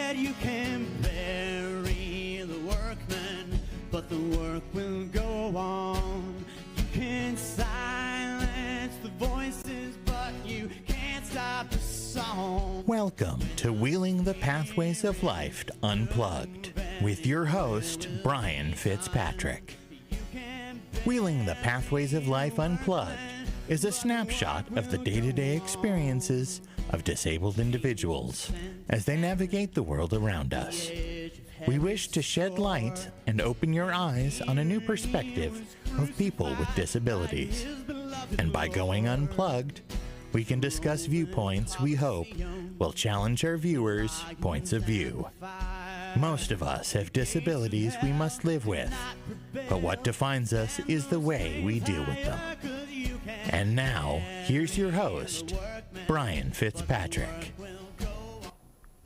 said you can bury the workman, but the work will go on. You can silence the voices, but you can't stop the song. Welcome to Wheeling the Pathways of Life Unplugged with your host, Brain Fitzpatrick. Wheeling the Pathways of Life Unplugged is a snapshot of the day-to-day experiences of disabled individuals as they navigate the world around us. We wish to shed light and open your eyes on a new perspective of people with disabilities. And by going unplugged, we can discuss viewpoints we hope will challenge our viewers' points of view. Most of us have disabilities we must live with, but what defines us is the way we deal with them. And now, here's your host, Brain Fitzpatrick.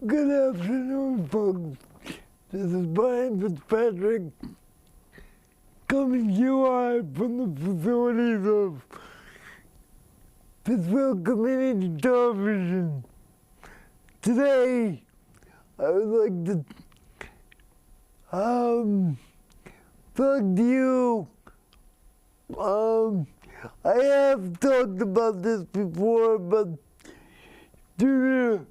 Good afternoon, folks. This is Brain Fitzpatrick, coming to you live from the facilities of Pittsfield Community Television. Today, I would like to talk to you. I have talked about this before, but due to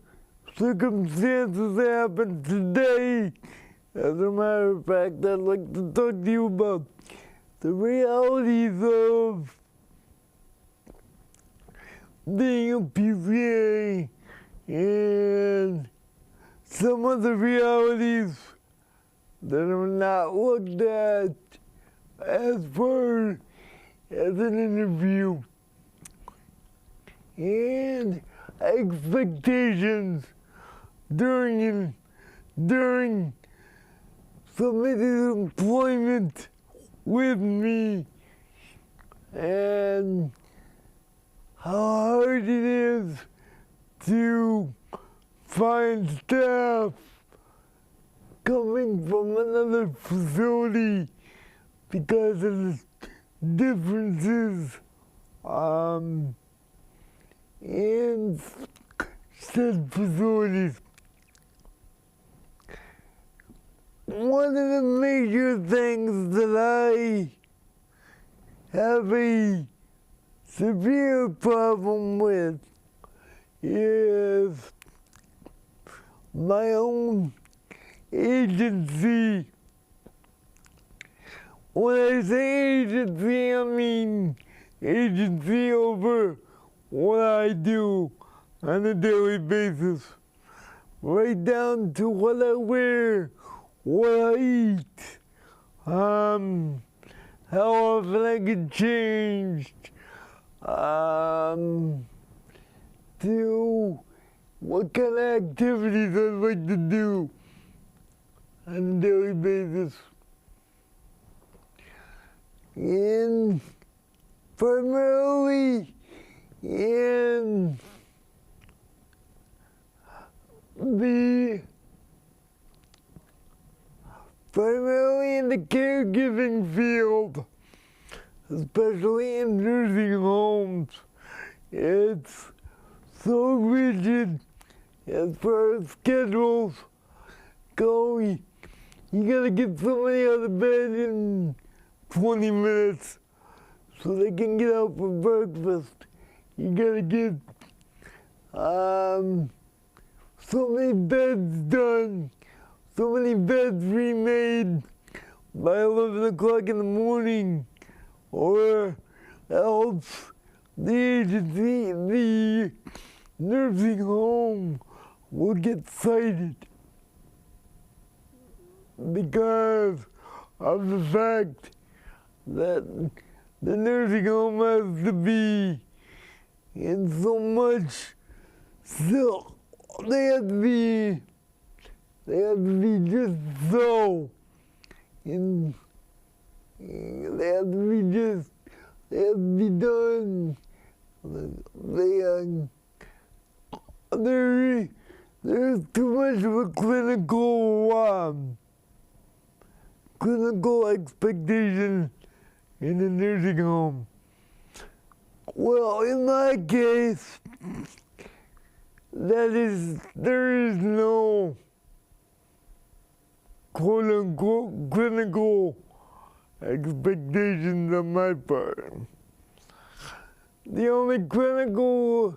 circumstances that happened today, as a matter of fact, I'd like to talk to you about the realities of being a PCA and some of the realities that are not looked at as far as an interview, and expectations during somebody's employment with me, and how hard it is to find staff coming from another facility because of the differences in said facilities. One of the major things that I have a severe problem with is my own agency. When I say agency, I mean agency over what I do on a daily basis, right down to what I wear, what I eat, how often I get changed, to what kind of activities I like to do on a daily basis. And primarily in the caregiving field, especially in nursing homes. It's so rigid as far as schedules go. You gotta get somebody out of bed in 20 minutes so they can get out for breakfast. You gotta get so many beds done, so many beds remade by 11 o'clock in the morning, or else the agency, the nursing home will get cited because of the fact that the nursing home has to be in so much, so they have to be just so, and they have to be done. There's too much of a clinical expectation in a nursing home. Well, in my case, there is no quote-unquote clinical expectations on my part. The only clinical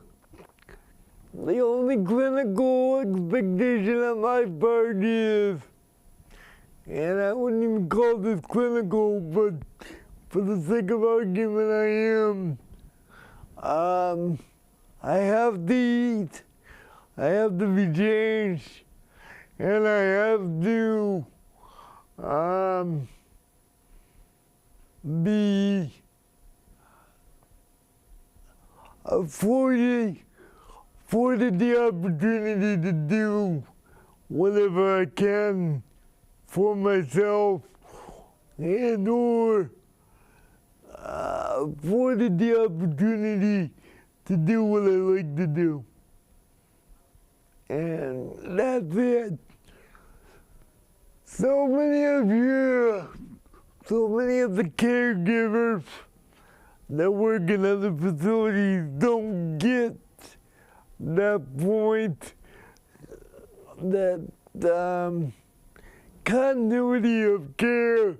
expectation on my part is, and I wouldn't even call this clinical, but for the sake of argument I am, I have to eat, I have to be changed, and I have to be afforded the opportunity to do whatever I can for myself, and or afforded the opportunity to do what I like to do. And that's it. So many of the caregivers that work in other facilities don't get that point, that continuity of care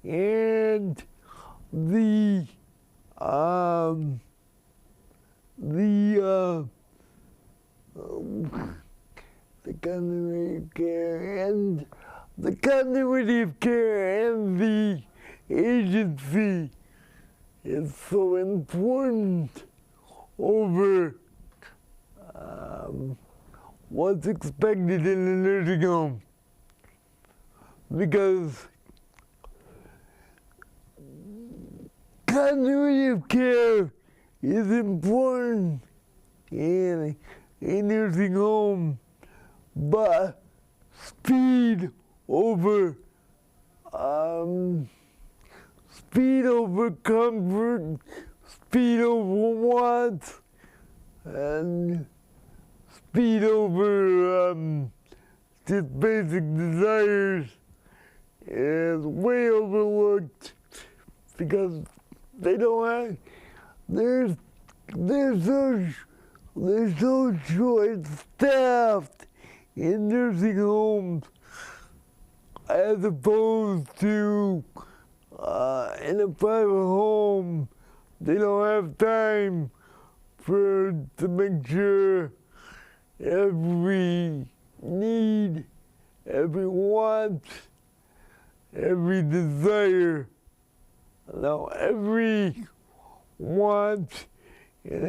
and the continuity of care and the continuity of care and the agency is so important over what's expected in a nursing home, because continuity of care is important in a nursing home, but speed over comfort, speed over wants, and speed over just basic desires is way overlooked, because they don't have, they're so short-staffed in nursing homes as opposed to in a private home. They don't have time to make sure every need, every want, every desire, no, every want and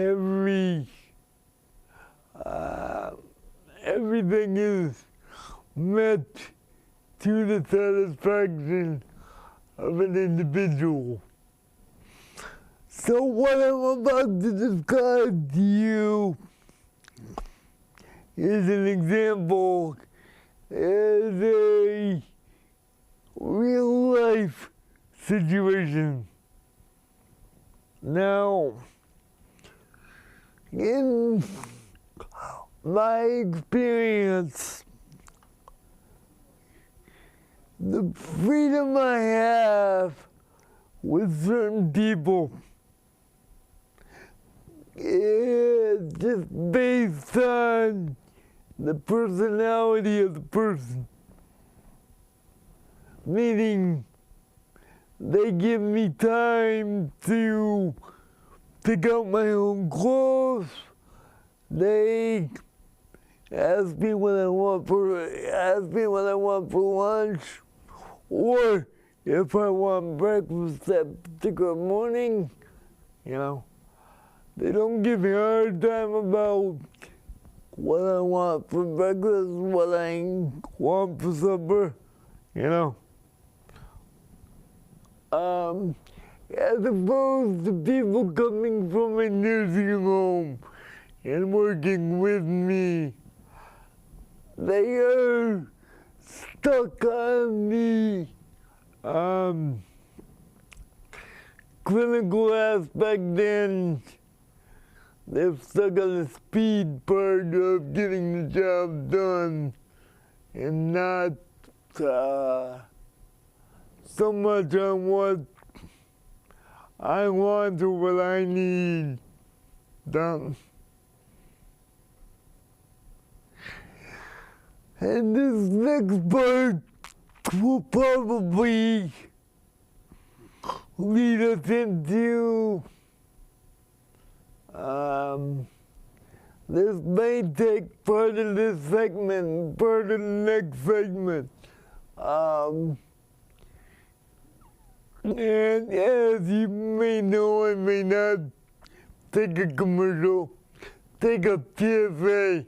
everything is met to the satisfaction of an individual. So what I'm about to describe to you is an example, is a real life situation. Now, in my experience, the freedom I have with certain people is just based on the personality of the person. Meaning, they give me time to pick out my own clothes. They ask me what I want for lunch, or if I want breakfast that particular morning. You know, they don't give me a hard time about what I want for breakfast, what I want for supper. You know. As opposed to people coming from a nursing home and working with me, they are stuck on the clinical aspect, and they're stuck on the speed part of getting the job done, and not so much on what I want or what I need done. And this next part will probably lead us into this may take part of this segment, part of the next segment. And as you may know, I may not take a commercial, take a PSA,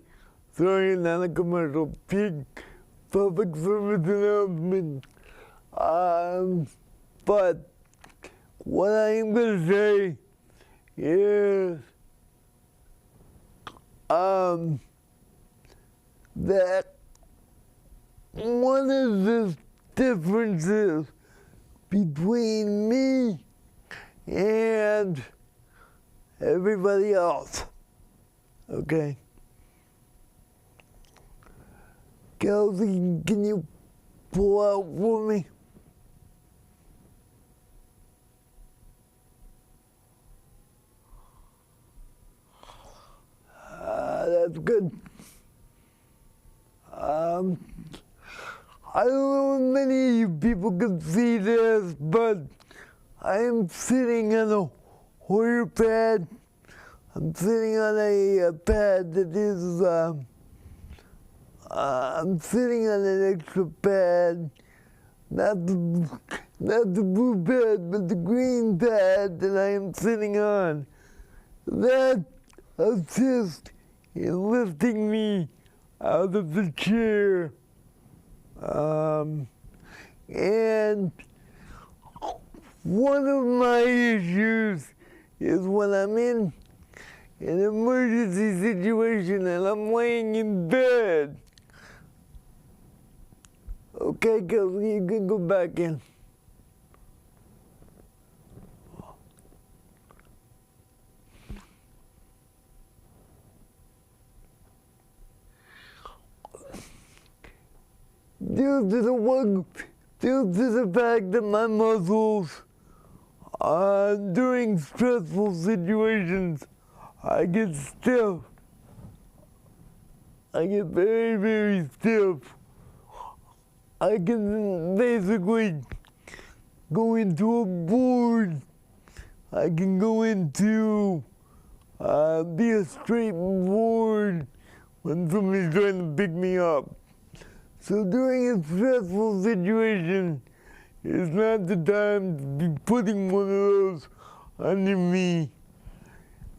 sorry, not a commercial, public service announcement. But what I am going to say is that one of the differences between me and everybody else, okay? Kelsey, can you pull out for me? That's good. I don't know if many of you people can see this, but I am sitting on a Hoyer pad. I'm sitting on a pad that is, I'm sitting on an extra pad, not the blue pad, but the green pad that I am sitting on. That assists in lifting me out of the chair. And one of my issues is when I'm in an emergency situation and I'm laying in bed. Okay, Kelsey, you can go back in. Due to the fact that my muscles, during stressful situations, I get stiff. I get very, very stiff. I can basically go into a board. I can go into be a straight board when somebody's trying to pick me up. So during a stressful situation, it's not the time to be putting one of those under me.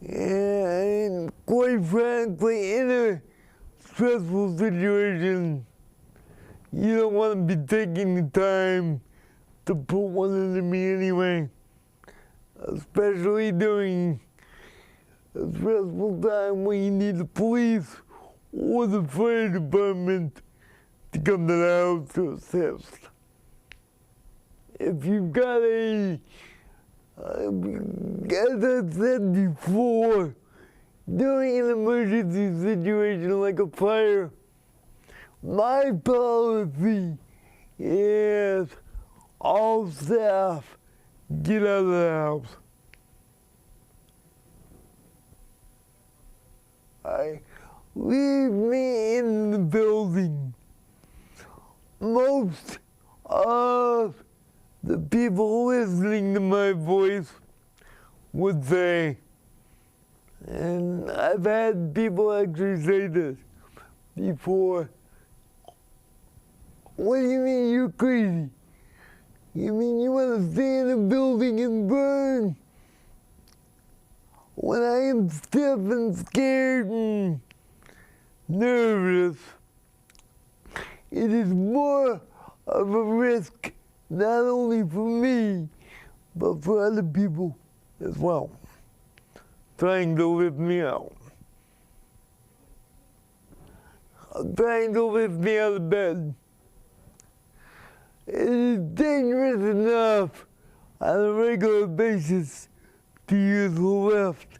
And quite frankly, in a stressful situation, you don't want to be taking the time to put one under me anyway, especially during a stressful time when you need the police or the fire department to come to the house to assist. If you've got as I said before, during an emergency situation like a fire, my policy is all staff get out of the house. Leave me in the building. Most of the people listening to my voice would say, and I've had people actually say this before, what do you mean you're crazy? You mean you want to stay in a building and burn? When I am stiff and scared and nervous, it is more of a risk, not only for me, but for other people as well, trying to lift me out. Trying to lift me out of bed. It is dangerous enough on a regular basis to use the lift.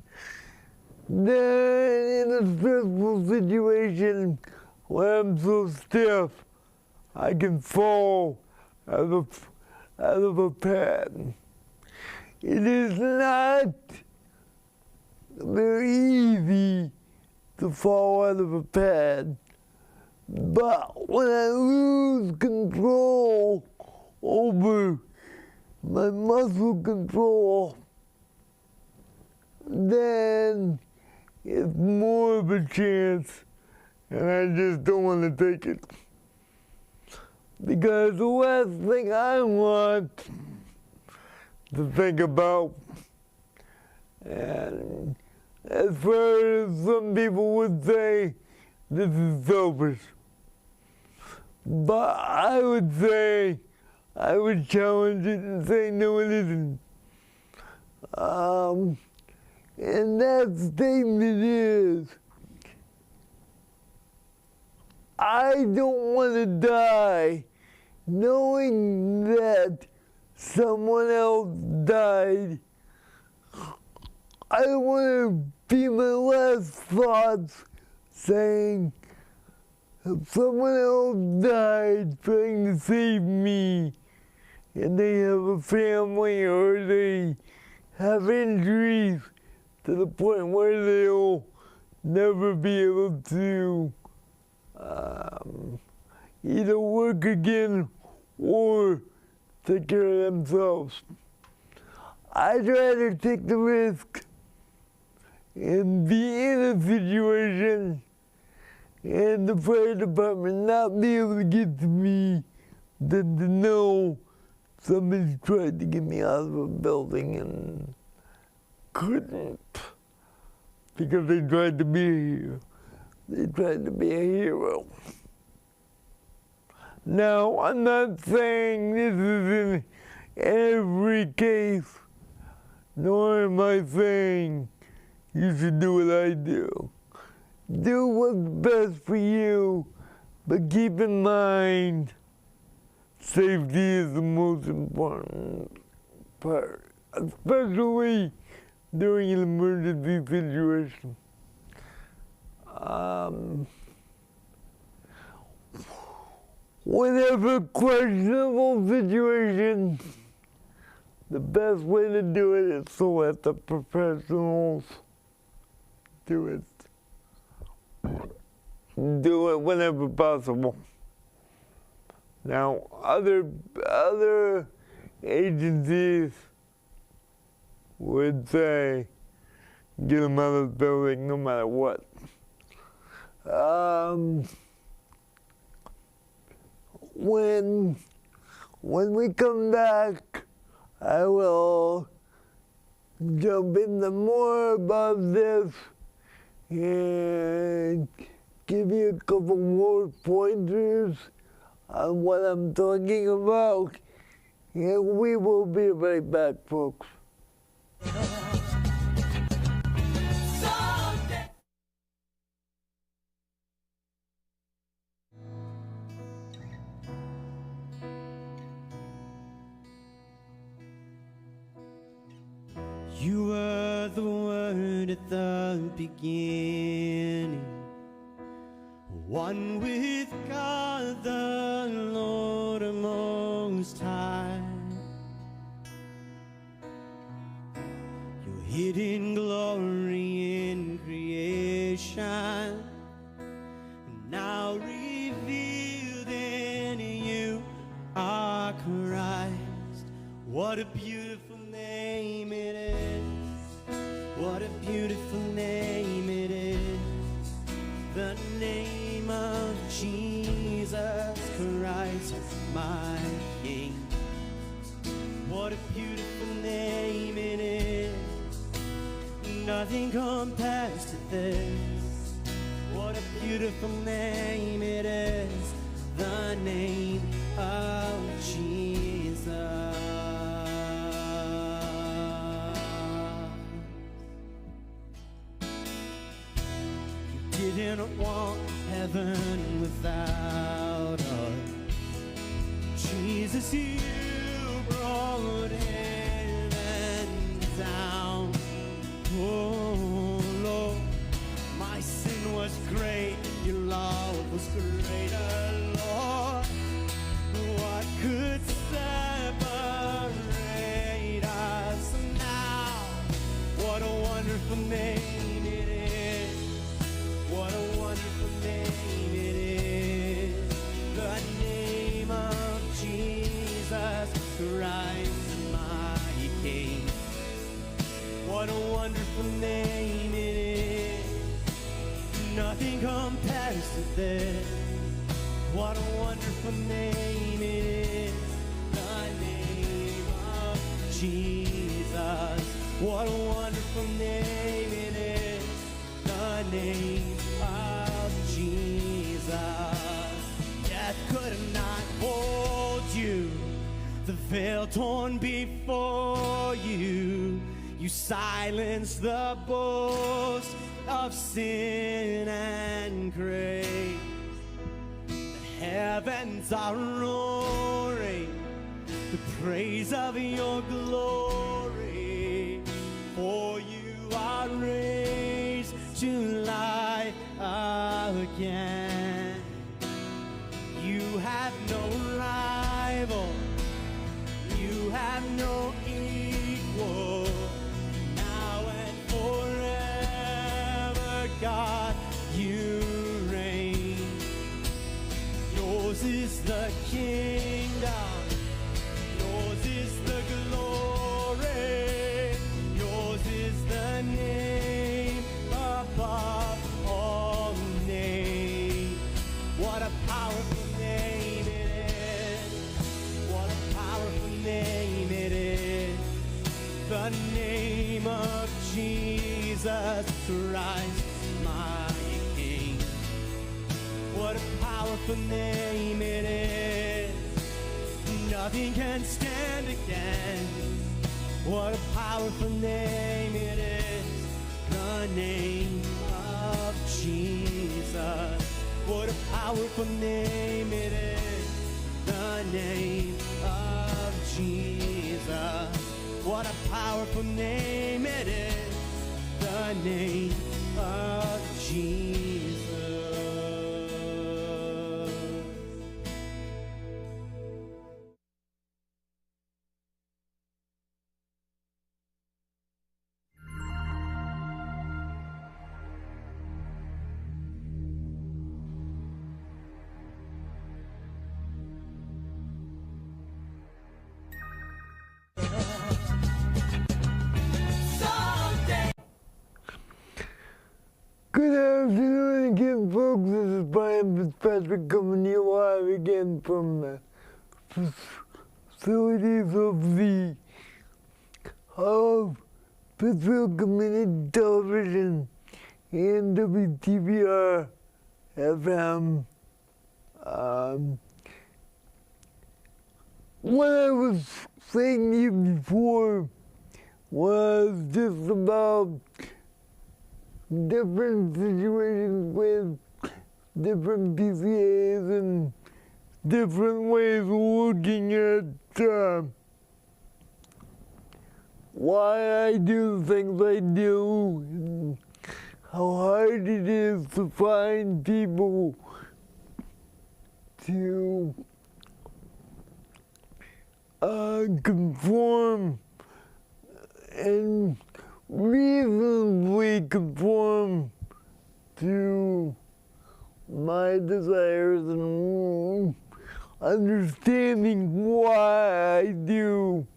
Then in a stressful situation where I'm so stiff, I can fall out of a pad. It is not very easy to fall out of a pad But when I lose control over my muscle control, then it's more of a chance, and I just don't want to take it. Because the last thing I want to think about, and as far as some people would say, this is selfish. But I would say, I would challenge it and say, no, it isn't. And that statement is, I don't want to die knowing that someone else died. I don't want to be my last thoughts saying, if someone else died trying to save me, and they have a family or they have injuries to the point where they'll never be able to either work again or take care of themselves. I try to take the risk and be in a situation and the fire department not be able to get to me than to know somebody tried to get me out of a building and couldn't because they tried to be here. They tried to be a hero. Now, I'm not saying this is in every case, nor am I saying you should do what I do. Do what's best for you, but keep in mind, safety is the most important part, especially during an emergency situation. Whatever questionable situation, the best way to do it is to let the professionals do it. Do it whenever possible. Now, other agencies would say, get them out of the building no matter what. When we come back, I will jump into more about this and give you a couple more pointers on what I'm talking about. And we will be right back, folks. You were the Word at the beginning, one with God the Lord Most High. Your hidden glory in creation, now revealed in you are Christ. What a beautiful name it is. What a beautiful name it is. The name of Jesus Christ, my King. What a beautiful name it is. Nothing compares to this. What a beautiful name it is. The name of Jesus. You didn't want heaven without us. Jesus, you brought heaven down. Oh Lord, my sin was great, your love was greater, Lord. What could separate us now? What a wonderful name it is. What a wonderful name it is. Christ, my King. What a wonderful name it is. Nothing compares to this. What a wonderful name it is. The name of Jesus. What a wonderful name it is. The name of Jesus. Death could not hold you. The veil torn before you. You silenced the boast of sin and grace. The heavens are roaring the praise of your glory. For you are raised to life again. You have no rival. You have no equal. Now and forever, God, you reign. Yours is the kingdom. Yours is the glory. Yours is the name above all names. What a powerful name it is. What a powerful name it is. The name of Jesus Christ, my King. What a powerful name it is. Nothing can stand against. What a powerful name it is. The name of Jesus. What a powerful name it is. The name of Jesus. What a powerful name it is. The name of Jesus. Good afternoon again, folks. This is Brain Fitzpatrick coming to you live again from the facilities of the Pittsfield Community Television and WTBR FM. What I was saying to you before was just about different situations with different PCAs and different ways of looking at why I do things I do, and how hard it is to find people to conform and reasonably conform to my desires and understanding why I do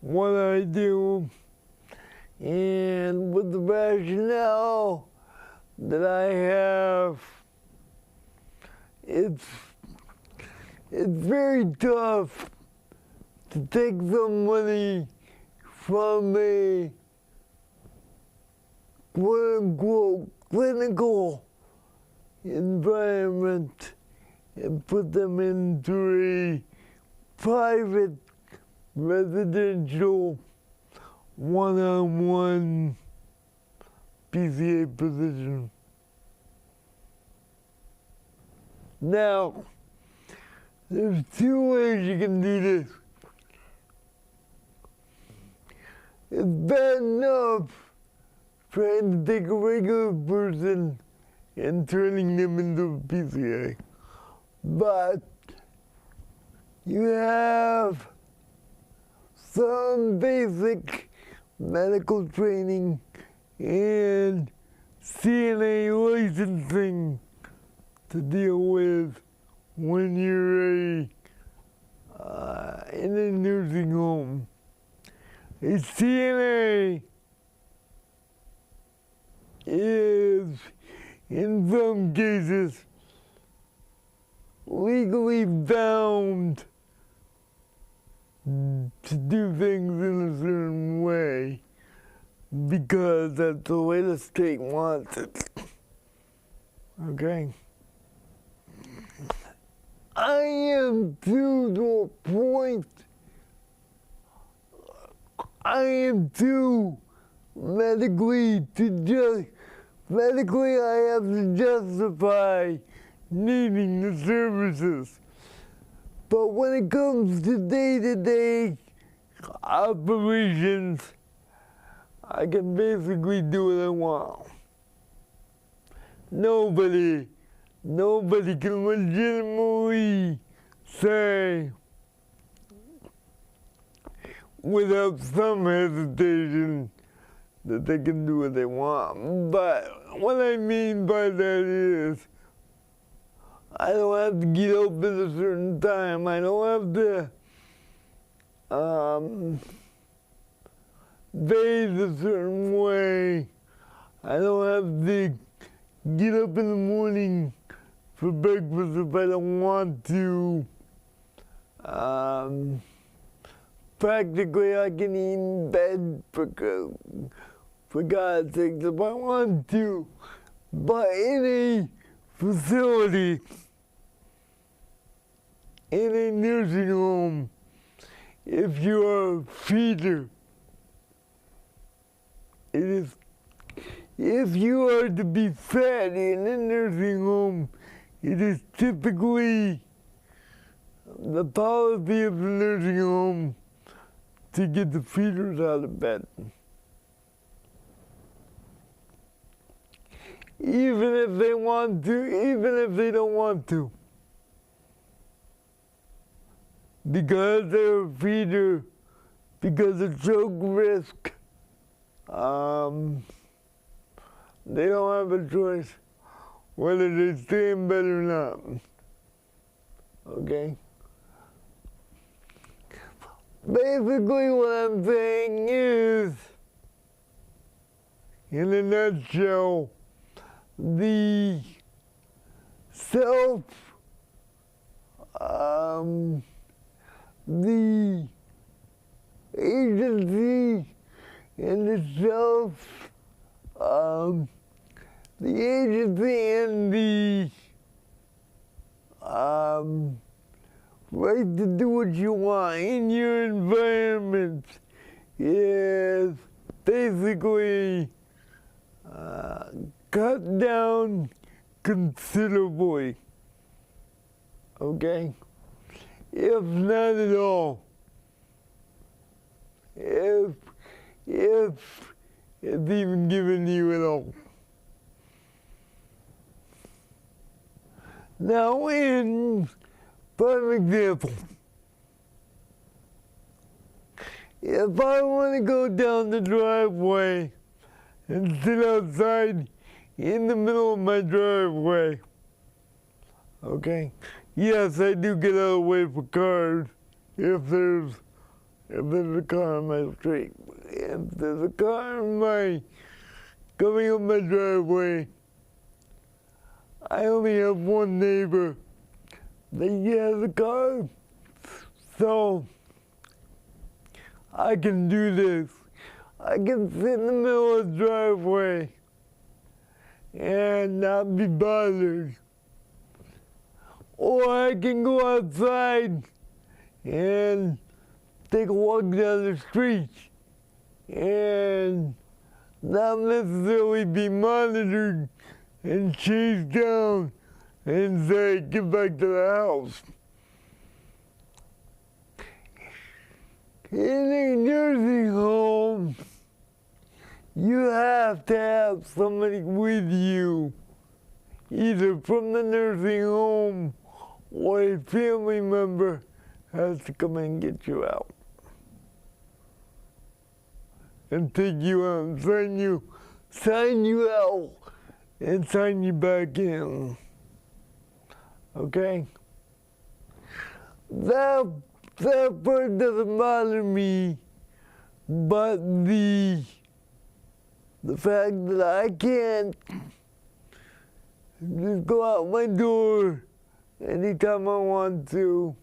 what I do, and with the rationale that I have, it's very tough to take somebody from a quote-unquote clinical environment and put them into a private residential one-on-one PCA position. Now, there's two ways you can do this. It's bad enough trying to take a regular person and turning them into a PCA. But you have some basic medical training and CNA licensing to deal with when you're a in a nursing home. A CNA is, in some cases, legally bound to do things in a certain way because that's the way the state wants it. Okay? I am to the point, I am too medically I have to justify needing the services. But when it comes to day-to-day operations, I can basically do what I want. Nobody can legitimately say, without some hesitation, that they can do what they want. But what I mean by that is, I don't have to get up at a certain time. I don't have to bathe a certain way. I don't have to get up in the morning for breakfast if I don't want to. Practically, I can eat in bed for God's sake if I want to. But in a facility, in a nursing home, if you are a feeder, if you are to be fed in a nursing home, it is typically the policy of the nursing home to get the feeders out of bed. Even if they want to, even if they don't want to. Because they're a feeder, because of choke risk, they don't have a choice whether they stay in bed or not. Okay? Basically what I'm saying is, in a nutshell, the the agency in itself, the agency and the right to do what you want in your environment is basically cut down considerably, okay? If not at all. If it's even given you at all. Now, for example, if I want to go down the driveway and sit outside in the middle of my driveway, okay? Yes, I do get out of the way for cars if there's a car on my street. If there's a car coming up my driveway, I only have one neighbor that has a car, so I can do this. I can sit in the middle of the driveway and not be bothered. Or I can go outside and take a walk down the street and not necessarily be monitored and chased down and say, get back to the house. In a nursing home, you have to have somebody with you, either from the nursing home or a family member has to come and get you out and take you out and sign you out and sign you back in. Okay? That that part doesn't bother me, but the fact that I can't just go out my door anytime I want to,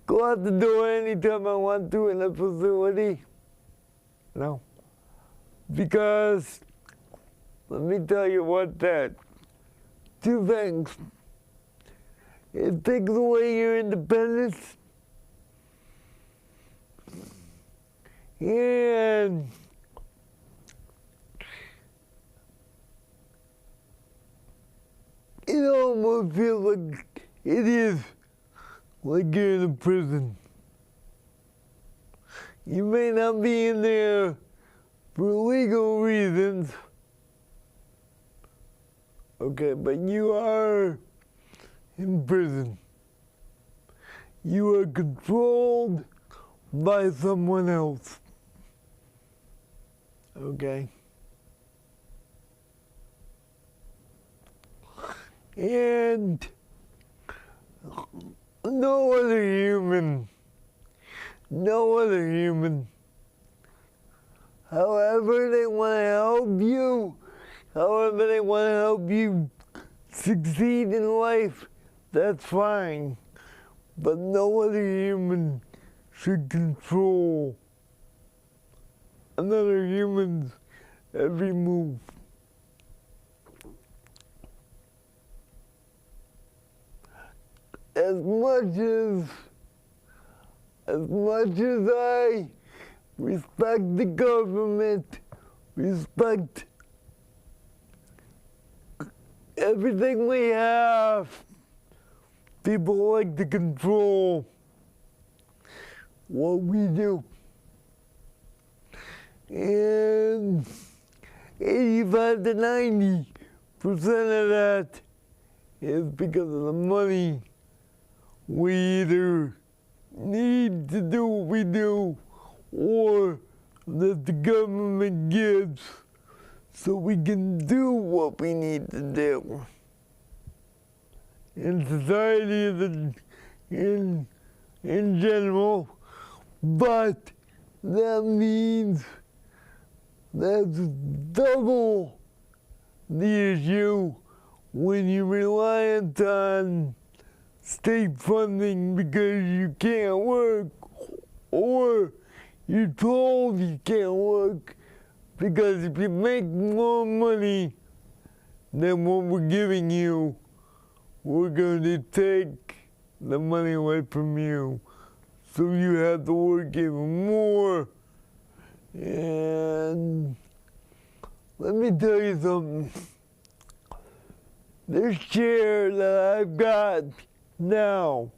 go out the door anytime I want to in a facility. No. Because, let me tell you what two things. It takes away your independence, and it almost feels like it is like you're in a prison. You may not be in there for legal reasons, okay, but you are in prison. You are controlled by someone else, okay? And no other human, however they want to help you, however they want to help you succeed in life, that's fine. But no other human should control another human's every move. As much as I respect the government, respect everything we have, people like to control what we do. And 85 to 90% of that is because of the money. We either need to do what we do, or that the government gives so we can do what we need to do. In society, in general, but that means that's double the issue when you're reliant on state funding because you can't work, or you're told you can't work because if you make more money than what we're giving you, we're going to take the money away from you. So you have to work even more. And let me tell you something. This chair that I've got now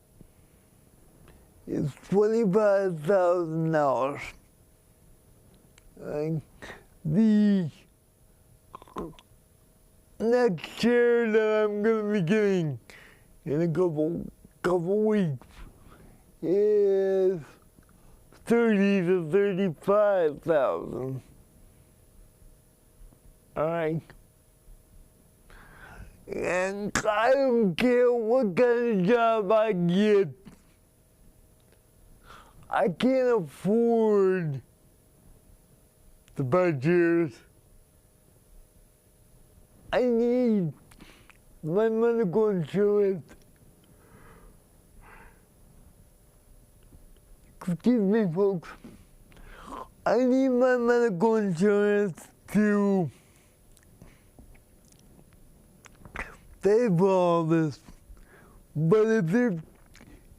is $25,000. The next chair that I'm gonna be getting in a couple weeks is $30,000 to $35,000. All right. And I don't care what kind of job I get. I can't afford to buy chairs. I need my medical insurance. Excuse me, folks. I need my medical insurance to pay for all this. But if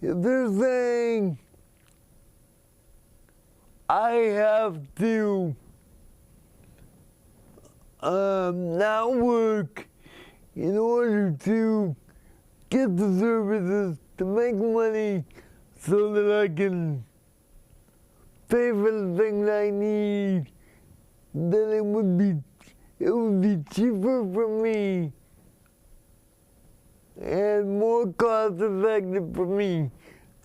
they're saying I have to not work in order to get the services to make money so that I can pay for the things I need, then it would be cheaper for me and more cost effective for me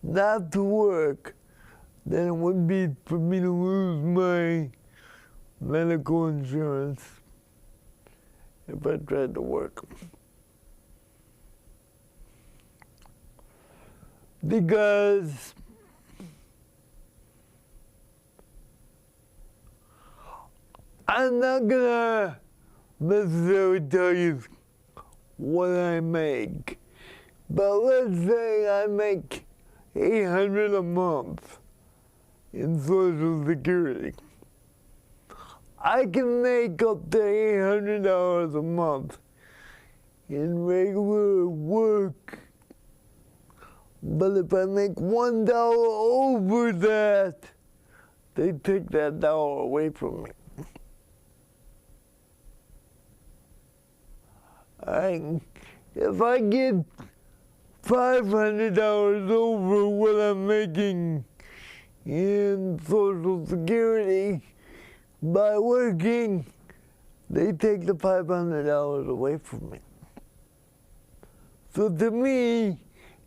not to work than it would be for me to lose my medical insurance if I tried to work. because I'm not gonna necessarily tell you what I make, but let's say I make $800 a month in Social Security. I can make up to $800 a month in regular work, but if I make $1 over that, they take that dollar away from me. If I get $500 over what I'm making in Social Security by working, they take the $500 away from me. So to me,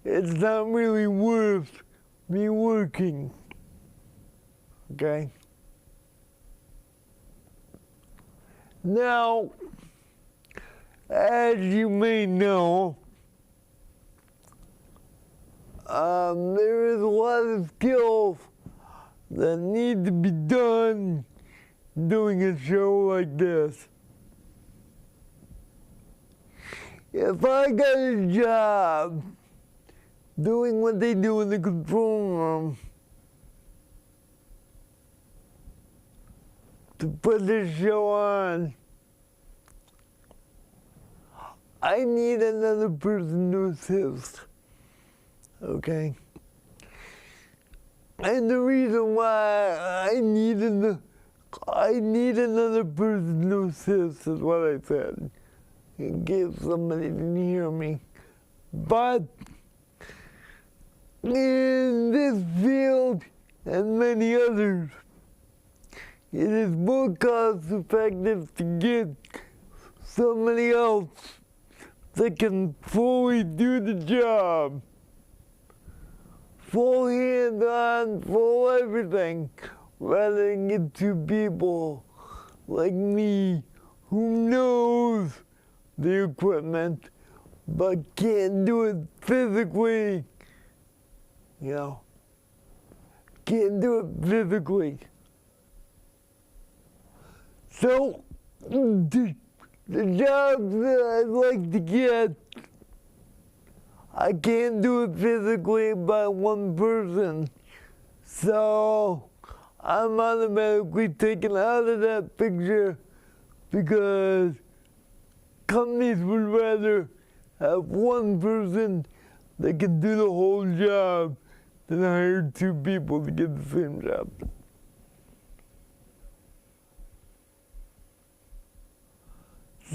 it's not really worth me working, okay? Now, as you may know, there is a lot of skills that need to be done doing a show like this. If I got a job doing what they do in the control room to put this show on, I need another person to assist, okay? And the reason why I need another person to assist is what I said, in case somebody didn't hear me. But in this field and many others, it is more cost effective to get somebody else that can fully do the job, full hands-on, full everything, rather than get two people like me who knows the equipment but can't do it physically, you know, can't do it physically. So, the jobs that I'd like to get, I can't do it physically by one person. So I'm automatically taken out of that picture because companies would rather have one person that can do the whole job than hire two people to get the same job.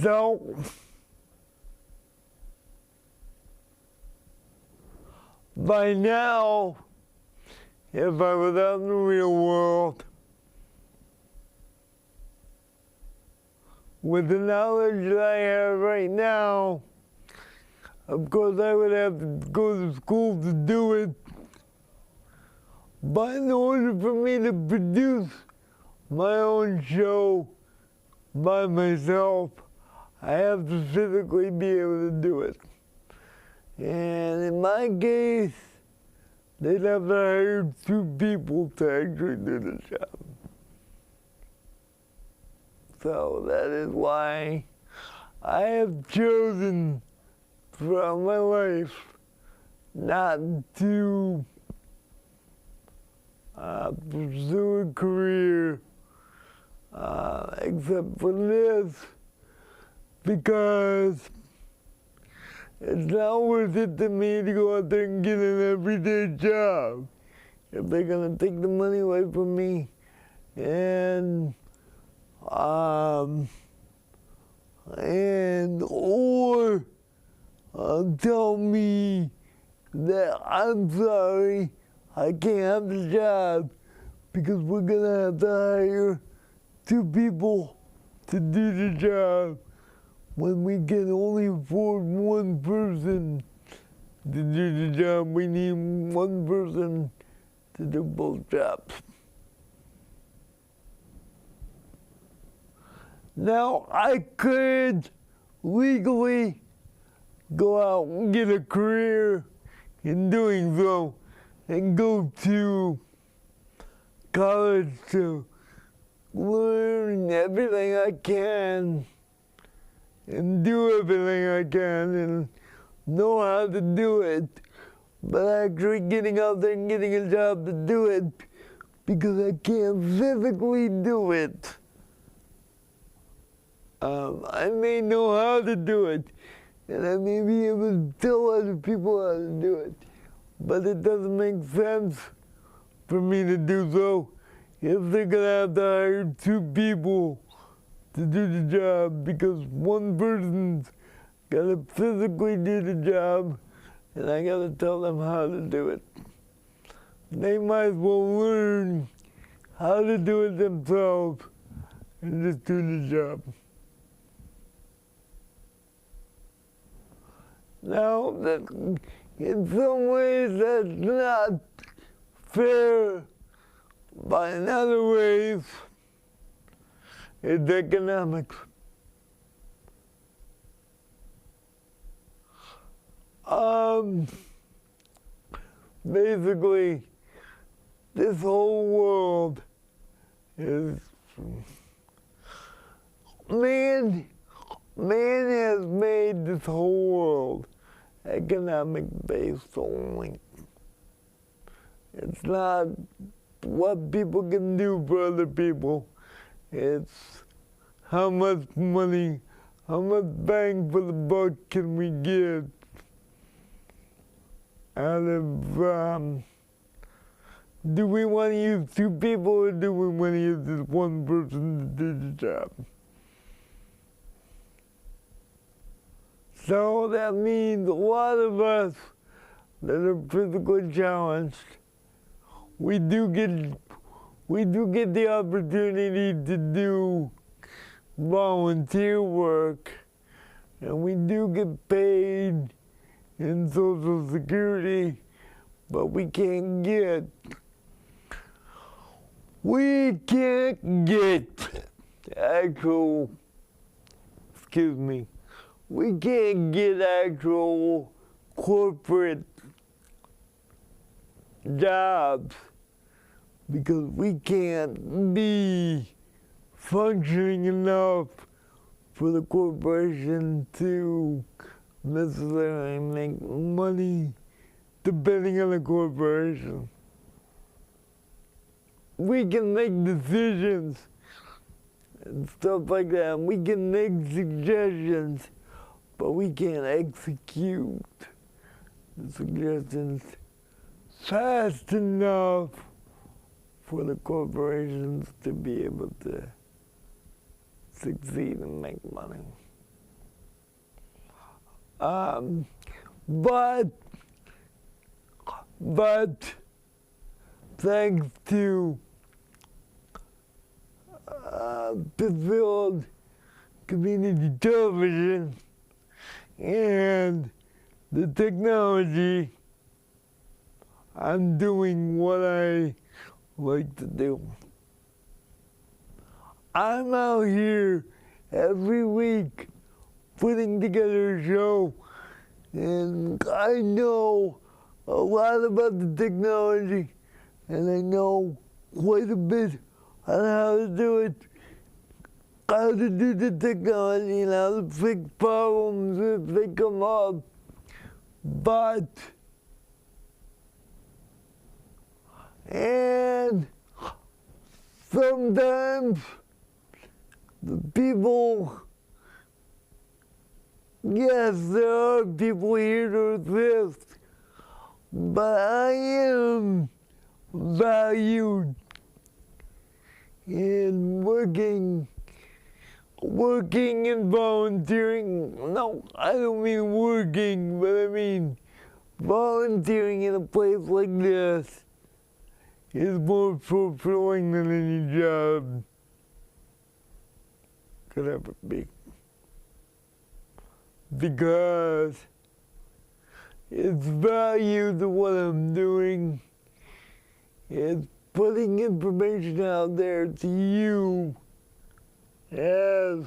So, by now, if I was out in the real world, with the knowledge that I have right now, of course I would have to go to school to do it. But in order for me to produce my own show by myself, I have to physically be able to do it. And in my case, they'd have to hire two people to actually do the job. So that is why I have chosen throughout my life not to pursue a career except for this, because it's not worth it to me to go out there and get an everyday job if they're gonna take the money away from me and or tell me that I'm sorry, I can't have the job because we're gonna have to hire two people to do the job when we can only afford one person to do the job. We need one person to do both jobs. Now, I could legally go out and get a career in doing so and go to college to learn everything I can and do everything I can and know how to do it, but actually getting out there and getting a job to do it because I can't physically do it. I may know how to do it, and I may be able to tell other people how to do it, but it doesn't make sense for me to do so if they're gonna have to hire 2 people to do the job, because one person's gotta physically do the job and I gotta tell them how to do it. They might as well learn how to do it themselves and just do the job. Now, in some ways that's not fair, but in other ways, it's economics. Basically, this whole world is, man has made this whole world economic based only. It's not what people can do for other people. It's how much money, how much bang for the buck can we get out of, do we want to use 2 people or do we want to use this one person to do the job? So that means a lot of us that are physically challenged, we do get the opportunity to do volunteer work, and we do get paid in Social Security, but we can't get actual, we can't get actual corporate jobs because we can't be functioning enough for the corporation to necessarily make money depending on the corporation. We can make decisions and stuff like that. We can make suggestions, but we can't execute the suggestions fast enough for the corporations to be able to succeed and make money. But thanks to Pittsfield Community Television and the technology, I'm doing what I like to do. I'm out here every week putting together a show, and I know a lot about the technology, and I know quite a bit on how to do it, how to do the technology, and how to fix problems if they come up. And sometimes the people, yes, there are people here to assist, but I am valued in working and volunteering. No, I don't mean working, but I mean volunteering in a place like this is more fulfilling than any job could ever be. Because it's value to what I'm doing. It's putting information out there to you as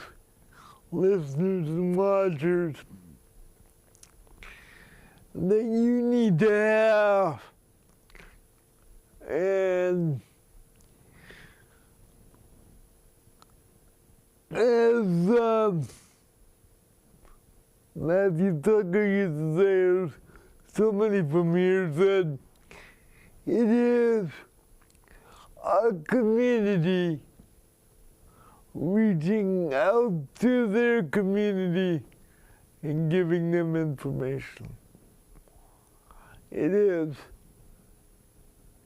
listeners and watchers. that you need to have. And as Matthew Tucker used to say, somebody from here said, it is our community reaching out to their community and giving them information. It is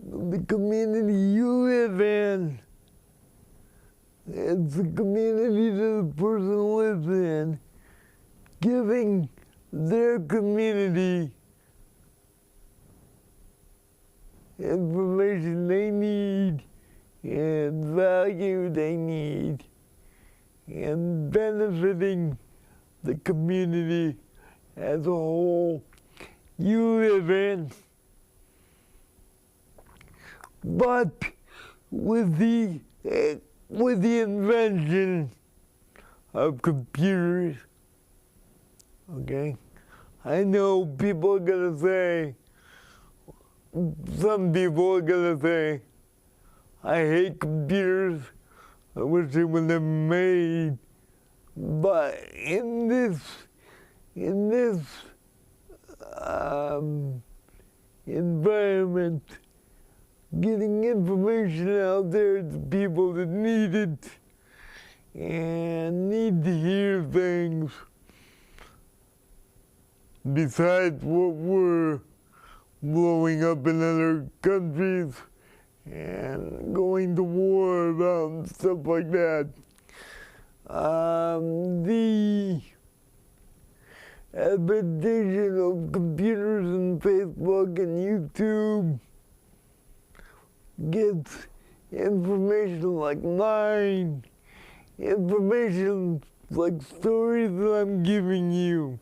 the community you live in. It's the community that the person lives in, giving their community information they need and value they need, and benefiting the community as a whole you live in. But with the invention of computers, okay, I know people are gonna say, some people are gonna say, I hate computers, I wish they were never made. But in this environment, getting information out there to people that need it and need to hear things besides what we're blowing up in other countries and going to war about and stuff like that. The adaptation of computers and Facebook and YouTube gets information like mine, information like stories that I'm giving you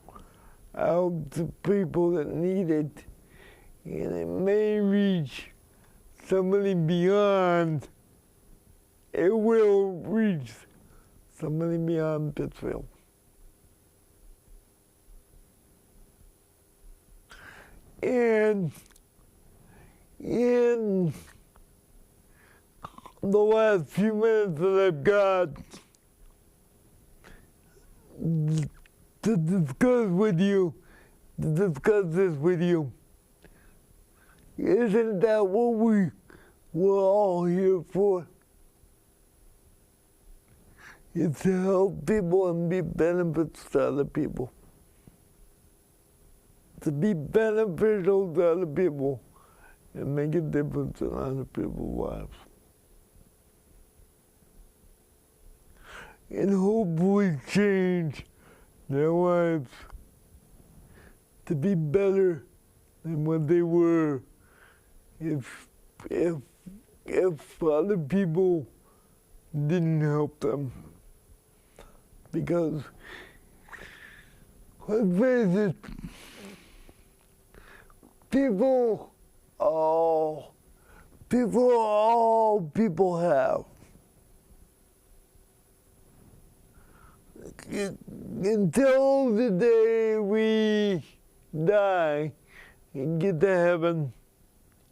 out to people that need it, and it may reach somebody beyond, it will reach somebody beyond Pittsfield. And in the last few minutes that I've got to discuss this with you, isn't that what we're all here for? It's to help people and be benefits to other people. To be beneficial to other people and make a difference in other people's lives. And hopefully change their lives to be better than what they were if other people didn't help them. Because, let's face it, people have. Until the day we die and get to heaven,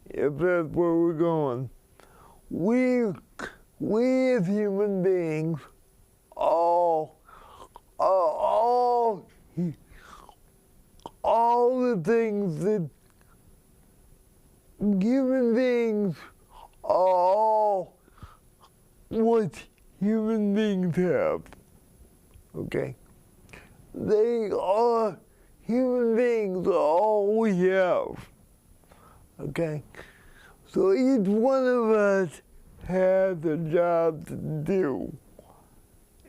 if that's where we're going, we as human beings, all the things that human beings are all what human beings have. Okay? They are, human beings are all we have. Okay? So each one of us has a job to do.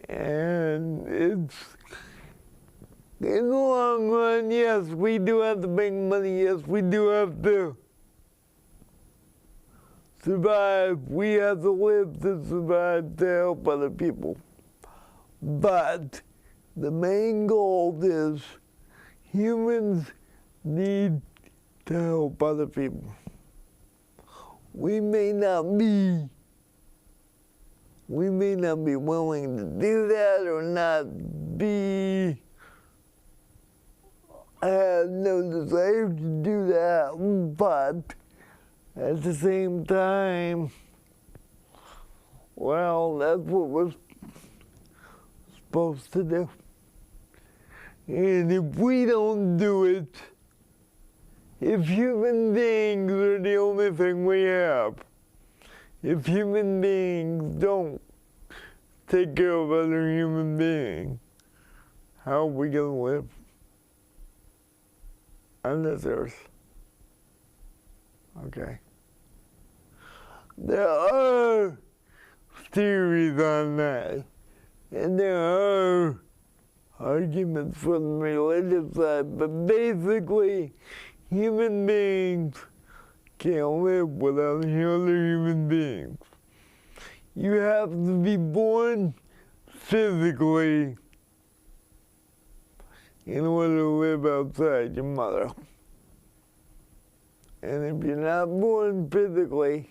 And it's, in the long run, yes, we do have to make money. Yes, we do have to survive. We have to live to survive to help other people. But the main goal is humans need to help other people. We may not be willing to do that or not be have have no desire to do that, but at the same time, well, that's what we're supposed to do. And if we don't do it, if human beings are the only thing we have, if human beings don't take care of other human beings, how are we going to live on this earth? Okay. There are theories on that, and there are arguments from the religious side, but basically, human beings can't live without other human beings. You have to be born physically in order to live outside your mother. And if you're not born physically,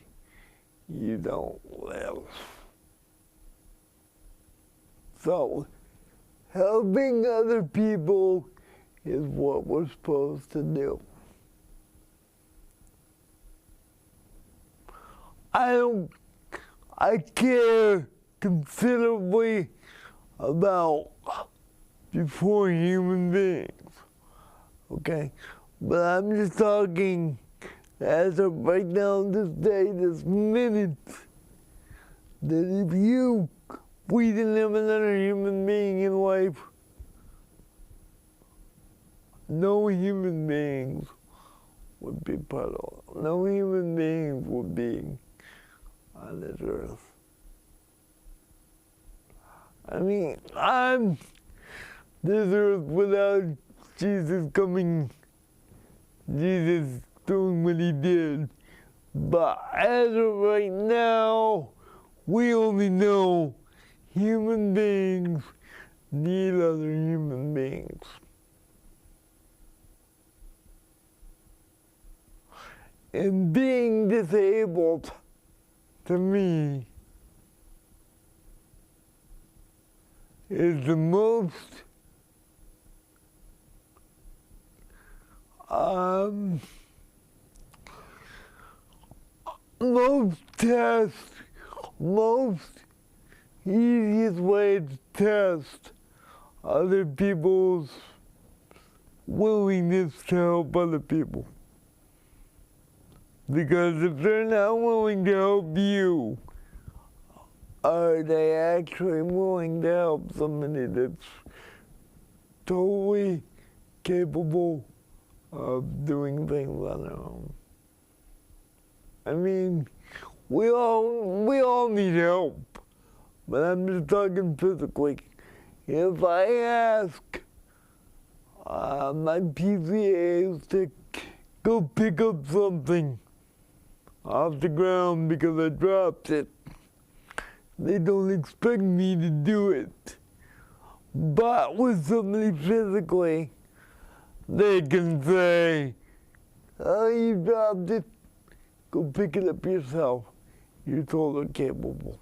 you don't live. So, helping other people is what we're supposed to do. I care considerably about before human beings, okay? But I'm just talking as of right now, this day, this minute, that if we didn't have another human being in life, no human beings would be part of it. No human beings would be on this earth. I mean, this earth without Jesus coming, Jesus doing what he did. But as of right now, we only know human beings need other human beings. And being disabled, to me, is the most easiest way to test other people's willingness to help other people. Because if they're not willing to help you, are they actually willing to help somebody that's totally capable of doing things on their own? I mean, we all need help, but I'm just talking physically. If I ask my PCAs to go pick up something off the ground because I dropped it, they don't expect me to do it. But with somebody physically, they can say, oh, you dropped it, go pick it up yourself. You're totally capable.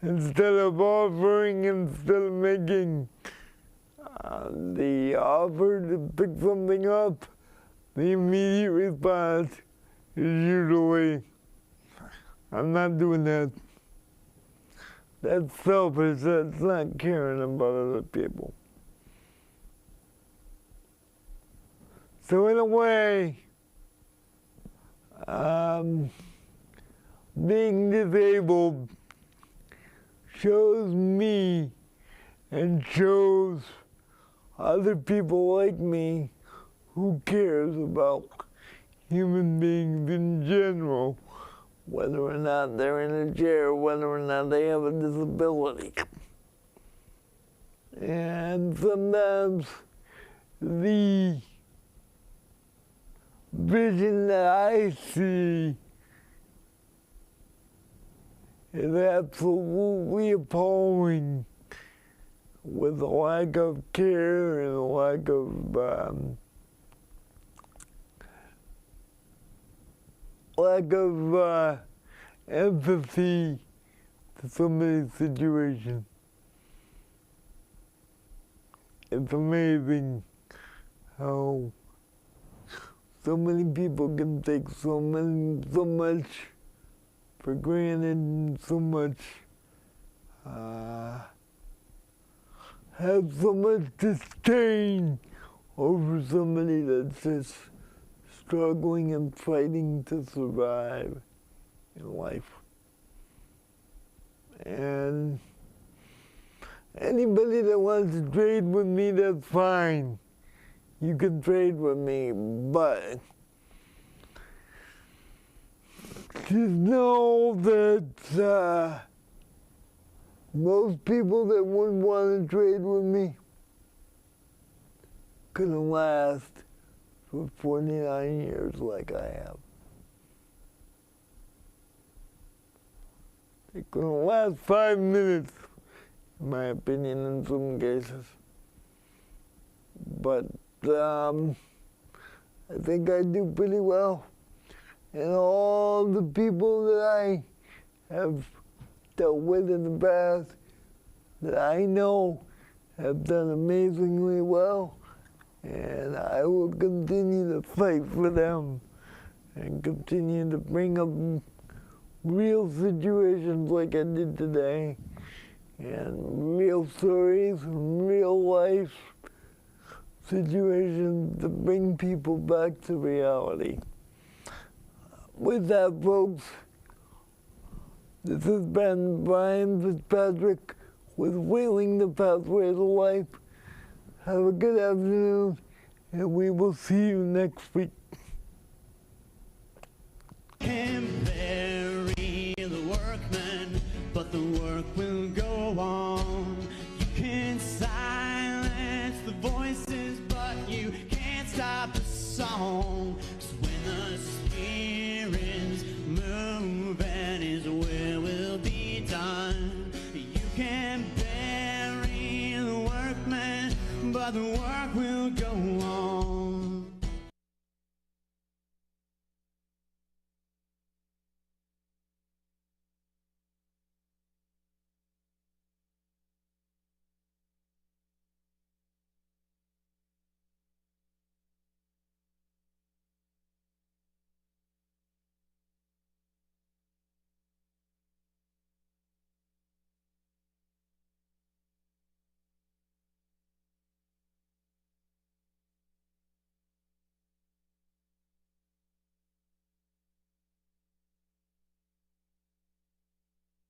Instead of making the offer to pick something up, the immediate response is usually, I'm not doing that. That's selfish, that's not caring about other people. So in a way, being disabled shows me and shows other people like me who cares about human beings in general, whether or not they're in a chair, whether or not they have a disability. And sometimes the vision that I see is absolutely appalling, with the lack of care and the lack of empathy to somebody's situation. it's amazing how so many people can take so much for granted, and so much have so much disdain over somebody that's just struggling and fighting to survive in life. And anybody that wants to trade with me, that's fine. You can trade with me, but just know that most people that wouldn't want to trade with me couldn't last for 49 years like I have. They couldn't last 5 minutes, in my opinion, in some cases. But I think I do pretty well. And all the people that I have dealt with in the past, that I know have done amazingly well. And I will continue to fight for them and continue to bring up real situations like I did today, and real stories and real life situations to bring people back to reality. With that, folks, this has been Brian Fitzpatrick with Wheeling the Pathways of Life. Have a good afternoon, and we will see you next week. Can bury the workman, but the work will go on. You can silence the voices, but you can't stop the song. 'Cause when the spirit's moving, His will be done. You can bury the workman, but the work will go on.